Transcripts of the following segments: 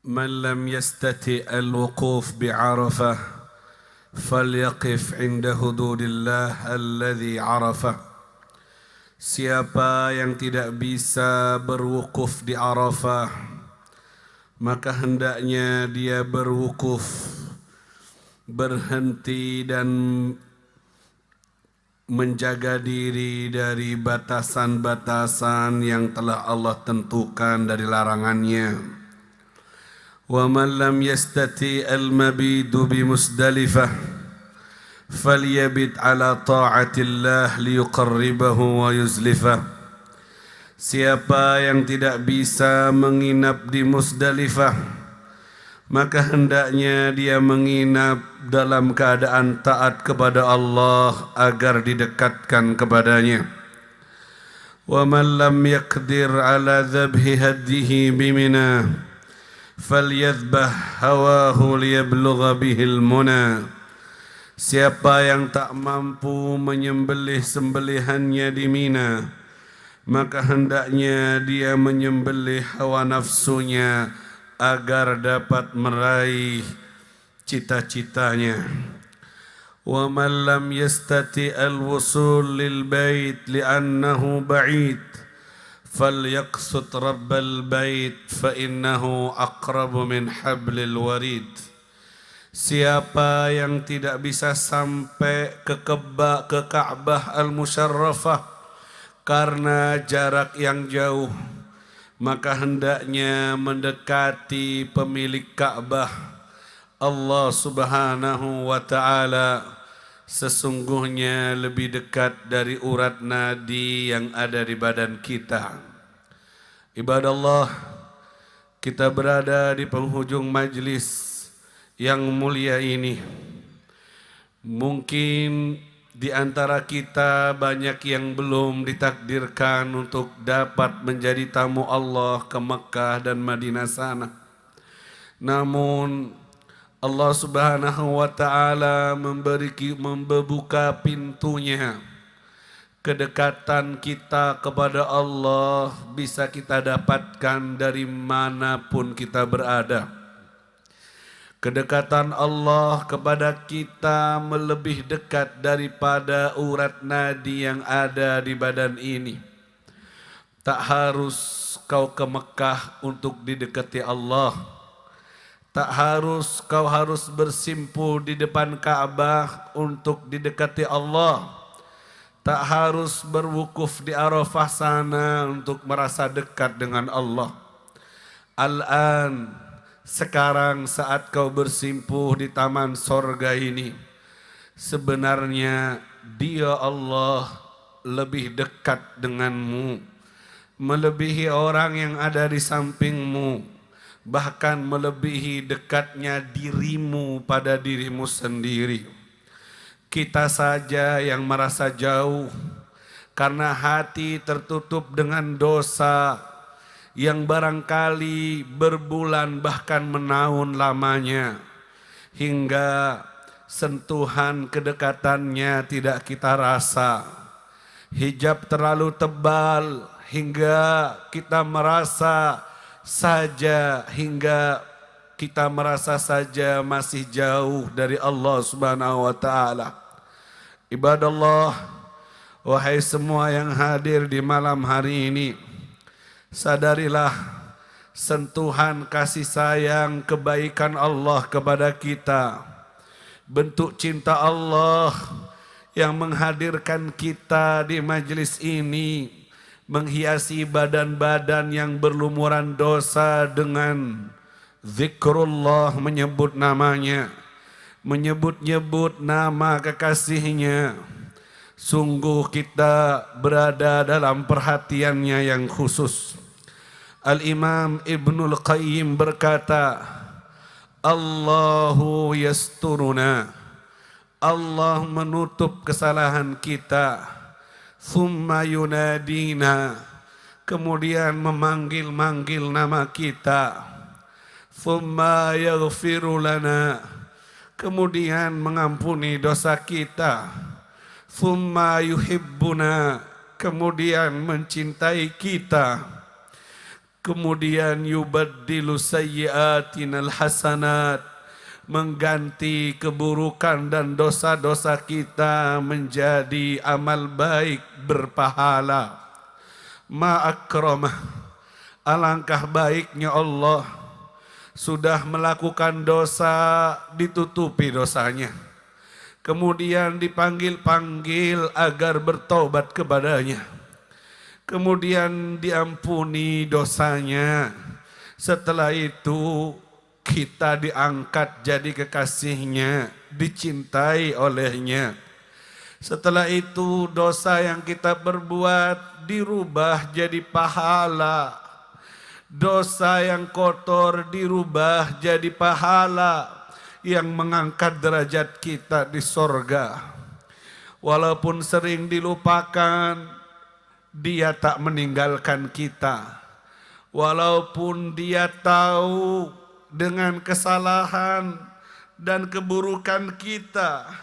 من لم يستطع الوقوف بعرفة فليقف عند حدود الله الذي عرفه. Siapa yang tidak bisa berwukuf di Arafah, maka hendaknya dia berwukuf, berhenti dan menjaga diri dari batasan-batasan yang telah Allah tentukan dari larangannya. Wa man lam yastati al-mabidu bi Musdalifah falyabit ala ta'atillah liyuqarribahu wa yuzlifah. Siapa yang tidak bisa menginap di Musdalifah, maka hendaknya dia menginap dalam keadaan taat kepada Allah agar didekatkan kepadanya. Wa man lam yaqdir ala dhabhi hadyihi bimina falyadhbah hawahu liyablugha bihil muna. Siapa yang tak mampu menyembelih sembelihannya di Mina, maka hendaknya dia menyembelih hawa nafsunya agar dapat meraih cita-citanya. Wa man lam yastati al-wusul lil bait li'annahu ba'id falyaqsut rabbal bait fa innahu aqrabu min hablil warid. Siapa yang tidak bisa sampai ke Ka'bah al-Musyarrafah karena jarak yang jauh, maka hendaknya mendekati pemilik Ka'bah, Allah Subhanahu wa ta'ala. Sesungguhnya lebih dekat dari urat nadi yang ada di badan kita. Ibadallah, kita berada di penghujung majlis yang mulia ini. Mungkin di antara kita banyak yang belum ditakdirkan untuk dapat menjadi tamu Allah ke Mekah dan Madinah sana. Namun Allah Subhanahu wa ta'ala membuka pintunya. Kedekatan kita kepada Allah bisa kita dapatkan dari manapun kita berada. Kedekatan Allah kepada kita melebih dekat daripada urat nadi yang ada di badan ini. Tak harus kau ke Mekah untuk didekati Allah. Tak harus kau harus bersimpuh di depan Ka'bah untuk didekati Allah. Tak harus berwukuf di Arafah sana untuk merasa dekat dengan Allah. Al-an, sekarang saat kau bersimpuh di taman sorga ini, sebenarnya Dia Allah lebih dekat denganmu, melebihi orang yang ada di sampingmu, bahkan melebihi dekatnya dirimu pada dirimu sendiri. Kita saja yang merasa jauh karena hati tertutup dengan dosa yang barangkali berbulan bahkan menahun lamanya, hingga sentuhan kedekatannya tidak kita rasa. Hijab terlalu tebal hingga kita merasa saja masih jauh dari Allah Subhanahu wa ta'ala. Ibadallah, wahai semua yang hadir di malam hari ini, sadarilah sentuhan kasih sayang kebaikan Allah kepada kita, bentuk cinta Allah yang menghadirkan kita di majelis ini, menghiasi badan-badan yang berlumuran dosa dengan zikrullah, menyebut namanya, menyebut-nyebut nama kekasihnya. Sungguh kita berada dalam perhatiannya yang khusus. Al-Imam Ibnul Qayyim berkata, Allahu yasturuna, Allah menutup kesalahan kita. Thumma yunadina, kemudian memanggil-manggil nama kita. Thumma yaghfiru lana, kemudian mengampuni dosa kita. Thumma yuhibbuna, kemudian mencintai kita. Kemudian yubaddilu sayyi'atinal hasanat, mengganti keburukan dan dosa-dosa kita menjadi amal baik berpahala. Ma akramah, alangkah baiknya Allah sudah melakukan dosa ditutupi dosanya, kemudian dipanggil-panggil agar bertobat kepadanya, kemudian diampuni dosanya. Setelah itu kita diangkat jadi kekasihnya, dicintai olehnya. Setelah itu dosa yang kita berbuat dirubah jadi pahala. Dosa yang kotor dirubah jadi pahala yang mengangkat derajat kita di sorga. Walaupun sering dilupakan, Dia tak meninggalkan kita. Walaupun Dia tahu dengan kesalahan dan keburukan kita,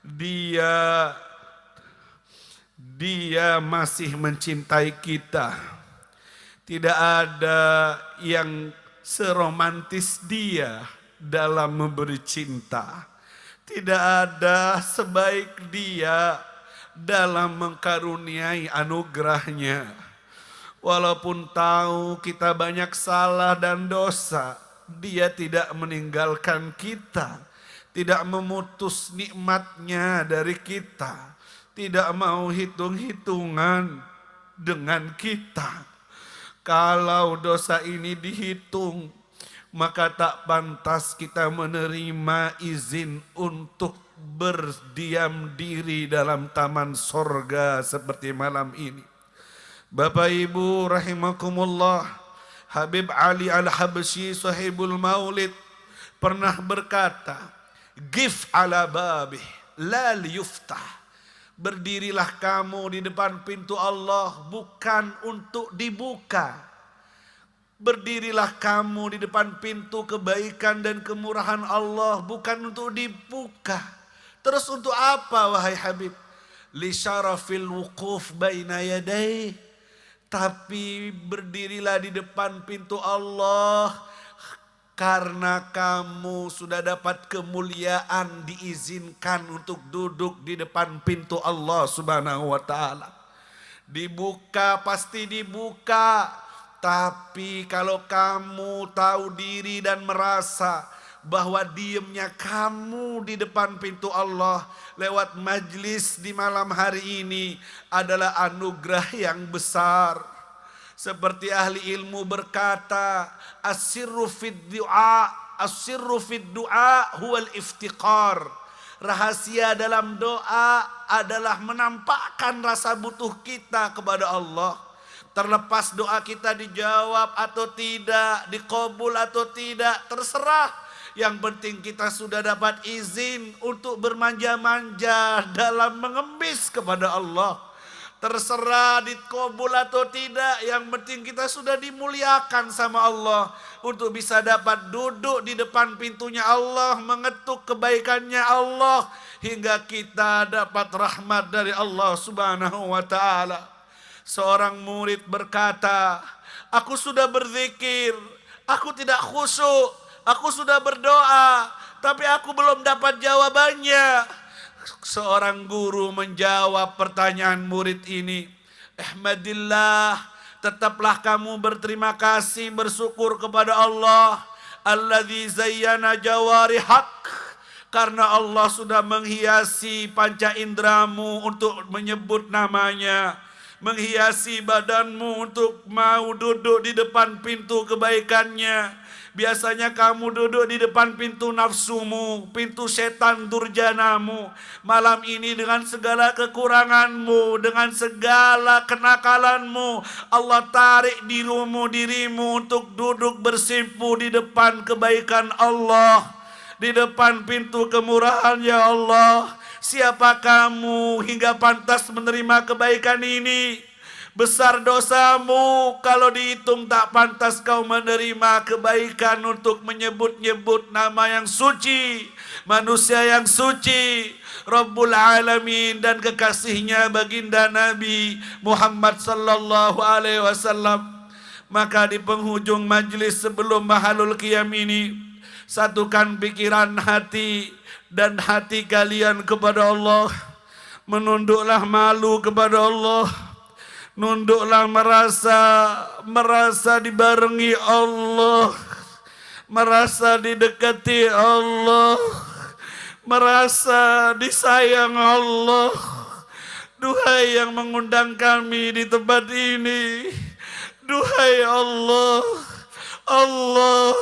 Dia masih mencintai kita. Tidak ada yang seromantis Dia dalam memberi cinta. Tidak ada sebaik Dia dalam mengkaruniai anugerahnya. Walaupun tahu kita banyak salah dan dosa, Dia tidak meninggalkan kita, tidak memutus nikmatnya dari kita, tidak mau hitung-hitungan dengan kita. Kalau dosa ini dihitung, maka tak pantas kita menerima izin untuk berdiam diri dalam taman sorga seperti malam ini. Bapak Ibu rahimakumullah, Habib Ali Al-Habsyi sahibul maulid pernah berkata, "Gif ala babih la liyuftah." Berdirilah kamu di depan pintu Allah bukan untuk dibuka. Berdirilah kamu di depan pintu kebaikan dan kemurahan Allah bukan untuk dibuka. Terus untuk apa wahai Habib? Li syarafil wuquf baina yadayh. Tapi berdirilah di depan pintu Allah karena kamu sudah dapat kemuliaan, diizinkan untuk duduk di depan pintu Allah Subhanahu wa taala. Dibuka pasti dibuka, tapi kalau kamu tahu diri dan merasa bahwa diamnya kamu di depan pintu Allah lewat majlis di malam hari ini adalah anugerah yang besar. Seperti ahli ilmu berkata, as-sirru fid du'a huwal iftiqar. Rahasia dalam doa adalah menampakkan rasa butuh kita kepada Allah. Terlepas doa kita dijawab atau tidak, dikabul atau tidak, terserah. Yang penting kita sudah dapat izin untuk bermanja-manja dalam mengemis kepada Allah. Terserah dikabul atau tidak, yang penting kita sudah dimuliakan sama Allah untuk bisa dapat duduk di depan pintunya Allah, mengetuk kebaikannya Allah hingga kita dapat rahmat dari Allah Subhanahu wa taala. Seorang murid berkata, "Aku sudah berzikir, aku tidak khusyuk, aku sudah berdoa, tapi aku belum dapat jawabannya." Seorang guru menjawab pertanyaan murid ini, "Ahmadillah, tetaplah kamu berterima kasih, bersyukur kepada Allah, alladzi zayyana jawarihak, karena Allah sudah menghiasi panca indramu untuk menyebut namanya, menghiasi badanmu untuk mau duduk di depan pintu kebaikannya. Biasanya kamu duduk di depan pintu nafsumu, pintu setan durjanamu. Malam ini dengan segala kekuranganmu, dengan segala kenakalanmu, Allah tarik dirimu untuk duduk bersimpu di depan kebaikan Allah, di depan pintu kemurahan ya Allah. Siapa kamu hingga pantas menerima kebaikan ini? Besar dosamu kalau dihitung tak pantas kau menerima kebaikan untuk menyebut-nyebut nama yang suci, manusia yang suci, Rabbul Alamin dan kekasihnya baginda Nabi Muhammad sallallahu alaihi wasallam. Maka di penghujung majlis sebelum mahalul qiyam ini, satukan pikiran hati dan hati kalian kepada Allah. Menunduklah malu kepada Allah. Nunduklah merasa dibarengi Allah. Merasa didekati Allah. Merasa disayang Allah. Duhai yang mengundang kami di tempat ini, duhai Allah, Allah,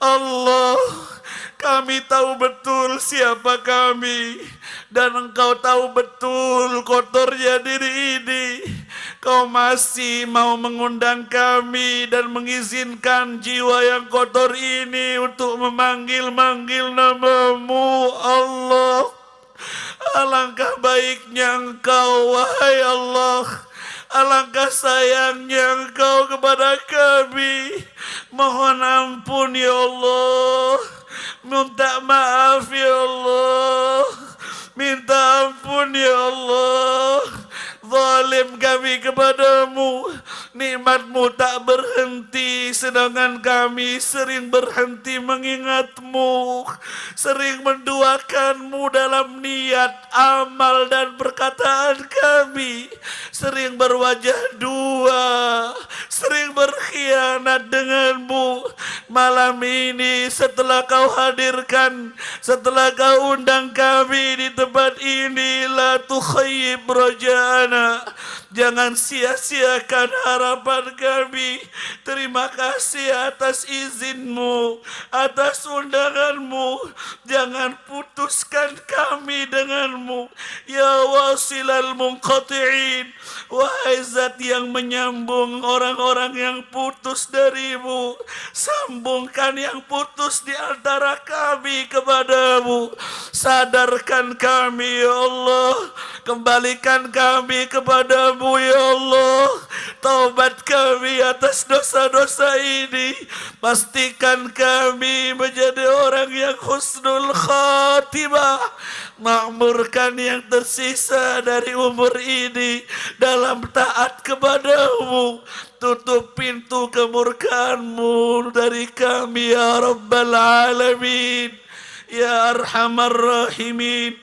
Allah, kami tahu betul siapa kami, dan Engkau tahu betul kotornya diri ini. Kau masih mau mengundang kami dan mengizinkan jiwa yang kotor ini untuk memanggil-manggil nama-Mu, Allah. Alangkah baiknya Engkau, wahai Allah. Alangkah sayangnya Engkau kepada kami. Mohon ampun ya Allah. Minta maaf ya Allah. Minta ampun ya Allah. Zalim kami kepadamu. Nikmat-Mu tak berhenti, sedangkan kami sering berhenti mengingat-Mu, sering menduakan-Mu dalam niat, amal dan perkataan kami, sering berwajah dua, sering berkhianat dengan-Mu. Malam ini setelah Kau hadirkan, setelah Kau undang kami di tempat ini, la tukhayyib raja'ana, jangan sia-siakan harapan kami. Terima kasih atas izin-Mu, atas undangan-Mu. Jangan putuskan kami dengan-Mu, ya wasilal munqati'in, wahai zat yang menyambung orang-orang yang putus dari-Mu. Sambungkan yang putus di antara kami kepada-Mu. Sadarkan kami ya Allah, kembalikan kami kepada-Mu ya Allah. Taubat kami atas dosa-dosa ini. Pastikan kami menjadi orang yang husnul khatimah. Makmurkan yang tersisa dari umur ini dalam taat kepada-Mu. Tutup pintu kemurkaan-Mu dari kami ya Rabbal Alamin, ya Arhamar Rahimin,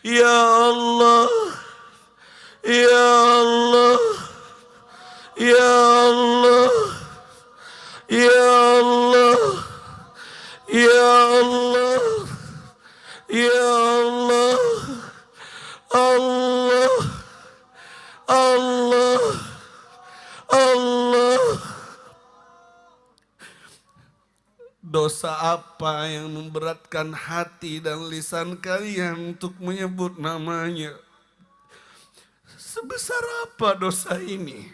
ya Allah, ya Allah, ya Allah, ya Allah, ya Allah, ya Allah, Allah, Allah, Allah. Dosa apa yang memberatkan hati dan lisan kalian untuk menyebut namanya? Sebesar apa dosa ini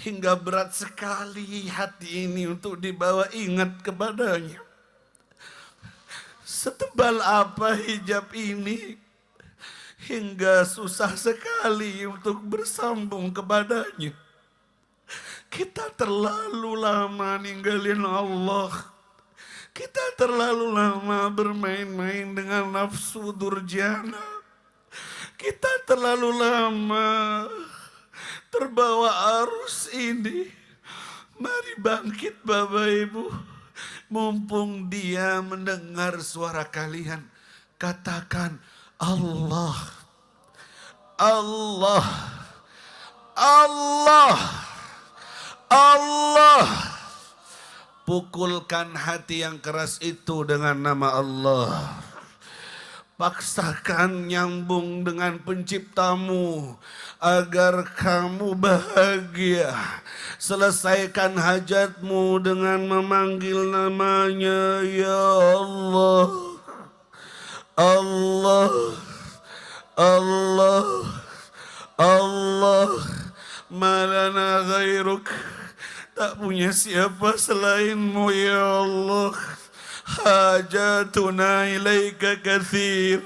hingga berat sekali hati ini untuk dibawa ingat kepadanya? Setebal apa hijab ini hingga susah sekali untuk bersambung kepadanya? Kita terlalu lama ninggalin Allah. Kita terlalu lama bermain-main dengan nafsu durjana. Kita terlalu lama terbawa arus ini. Mari bangkit Bapak Ibu. Mumpung dia mendengar suara kalian, katakan Allah, Allah, Allah, Allah. Pukulkan hati yang keras itu dengan nama Allah. Paksakan nyambung dengan penciptamu agar kamu bahagia. Selesaikan hajatmu dengan memanggil namanya, ya Allah, Allah, Allah, Allah. Malana ghairuk, tak punya siapa selain-Mu ya Allah. Hajatuna ilaika katsir,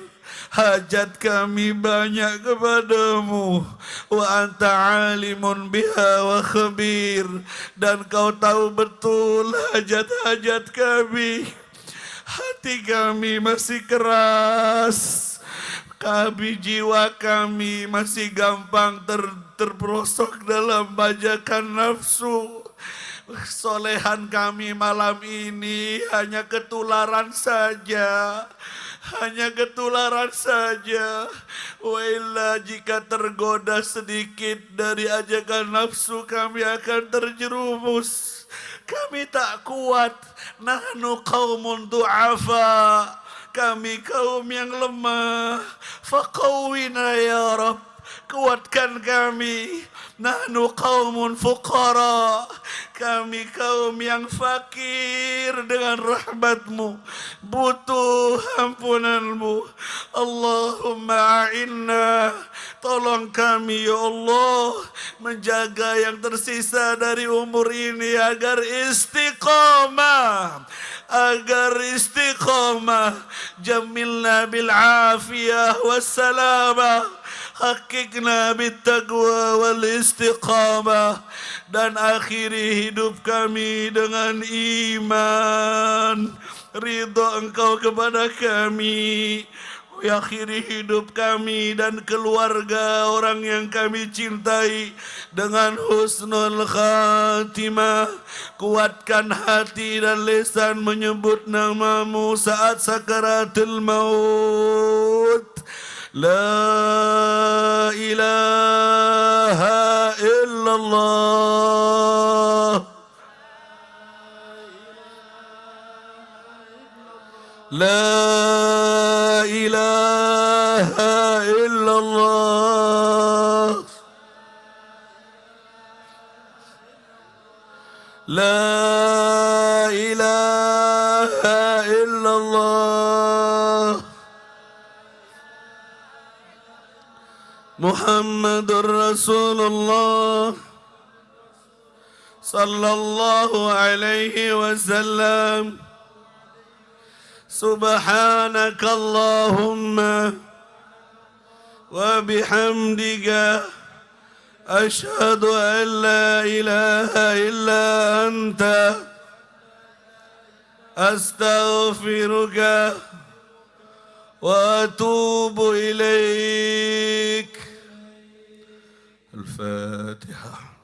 hajat kami banyak kepadamu. Wa anta alimun biha wa khabir, dan Kau tahu betul hajat-hajat kami. Hati kami masih keras, kami jiwa kami masih gampang terperosok dalam bajakan nafsu. Solehan kami malam ini hanya ketularan saja. Hanya ketularan saja. Wailah jika tergoda sedikit dari ajakan nafsu kami akan terjerumus. Kami tak kuat. Nahnu qaumun du'afa. Kami kaum yang lemah. Faqawwina ya Rabb. Kuatkan kami. Nahnu qaumun fuqara. Kami kaum yang fakir dengan rahmatmu, butuh ampunanmu. Allahumma a'inna. Tolong kami ya Allah menjaga yang tersisa dari umur ini agar istiqamah. Agar istiqamah. Jamilna bil afiyah wassalamah. Hakikna bittaqwa wal istiqamah. Dan akhiri hidup kami dengan iman, ridha Engkau kepada kami. Akhiri hidup kami dan keluarga orang yang kami cintai dengan husnul khatimah. Kuatkan hati dan lisan menyebut namamu saat sakaratul maut. La ilaha illallah. La ilaha illallah. La ilaha illallah. Muhammadur Rasulullah sallallahu alaihi wasallam. Subhanakallahumma wa bihamdika ashhadu an la ilaha illa anta astaghfiruka wa atubu ilaik. الفاتحة.